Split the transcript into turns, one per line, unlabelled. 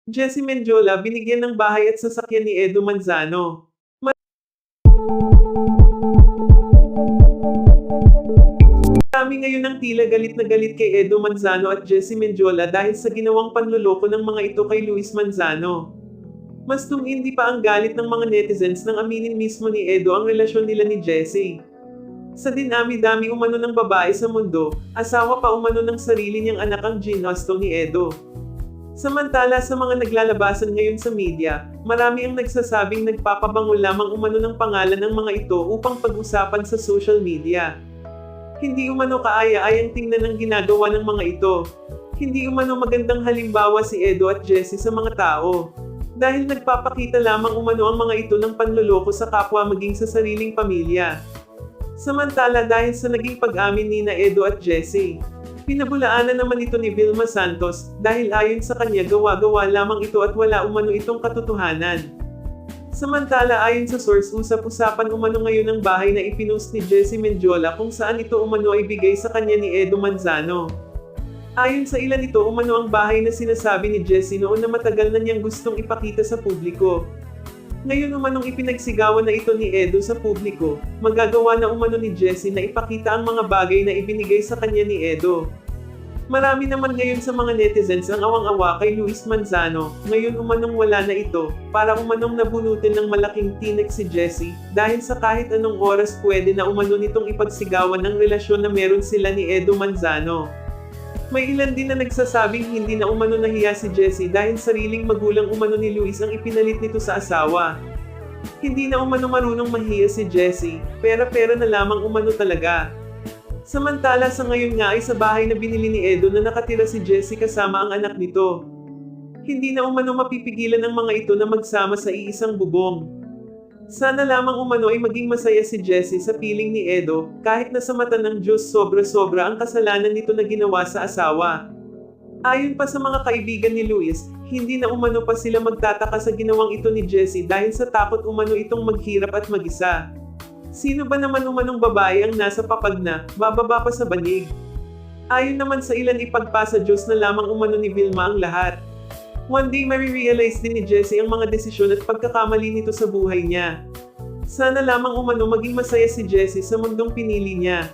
Jessy Mendiola binigyan ng bahay at sasakyan ni Edo Manzano. Marami ngayon ang tila galit na galit kay Edo Manzano at Jessy Mendiola dahil sa ginawang panloloko ng mga ito kay Luis Manzano. Mas tumindi pa ang galit ng mga netizens nang aminin mismo ni Edo ang relasyon nila ni Jessy. Sa dinami-dami umano ng babae sa mundo, asawa pa umano ng sarili niyang anak ang ginusto ni Edo. Samantala sa mga naglalabasan ngayon sa media, marami ang nagsasabing nagpapabango lamang umano ng pangalan ng mga ito upang pag-usapan sa social media. Hindi umano kaaya-ayang tingnan ang ginagawa ng mga ito. Hindi umano magandang halimbawa si Edo at Jessy sa mga tao. Dahil nagpapakita lamang umano ang mga ito ng panloloko sa kapwa maging sa sariling pamilya. Samantala dahil sa naging pag-amin ni Edo at Jessy, pinabulaanan naman ito ni Vilma Santos dahil ayon sa kanya gawa-gawa lamang ito at wala umano itong katotohanan. Samantala ayon sa source usap-usapan umano ngayon ang bahay na ipinost ni Jessy Mendiola kung saan ito umano ay bigay sa kanya ni Edo Manzano. Ayon sa ilan ito umano ang bahay na sinasabi ni Jessy noon na matagal na niyang gustong ipakita sa publiko. Ngayon umanong ipinagsigawan na ito ni Edo sa publiko, magagawa na umano ni Jessy na ipakita ang mga bagay na ibinigay sa kanya ni Edo. Marami naman ngayon sa mga netizens ang awang-awa kay Luis Manzano, ngayon umanong wala na ito, para umanong nabunutin ng malaking tinik si Jessy, dahil sa kahit anong oras pwede na umano nitong ipagsigawan ng relasyon na meron sila ni Edo Manzano. May ilan din na nagsasabing hindi na umano nahiya si Jessy dahil sariling magulang umano ni Luis ang ipinalit nito sa asawa. Hindi na umano marunong mahiya si Jessy, pera-pera na lamang umano talaga. Samantala sa ngayon nga ay sa bahay na binili ni Edo na nakatira si Jessy kasama ang anak nito. Hindi na umano mapipigilan ng mga ito na magsama sa iisang bubong. Sana lamang umano ay maging masaya si Jessy sa piling ni Edo, kahit na sa mata ng Diyos sobra-sobra ang kasalanan nito na ginawa sa asawa. Ayon pa sa mga kaibigan ni Luis, hindi na umano pa sila magtataka sa ginawang ito ni Jessy dahil sa takot umano itong maghirap at mag-isa. Sino ba naman umanong babae ang nasa papag na, bababa pa sa banig? Ayon naman sa ilan ipagpasa Diyos na lamang umano ni Vilma ang lahat. One day marirealize din ni Jessy ang mga desisyon at pagkakamali nito sa buhay niya. Sana lamang umano maging masaya si Jessy sa mundong pinili niya.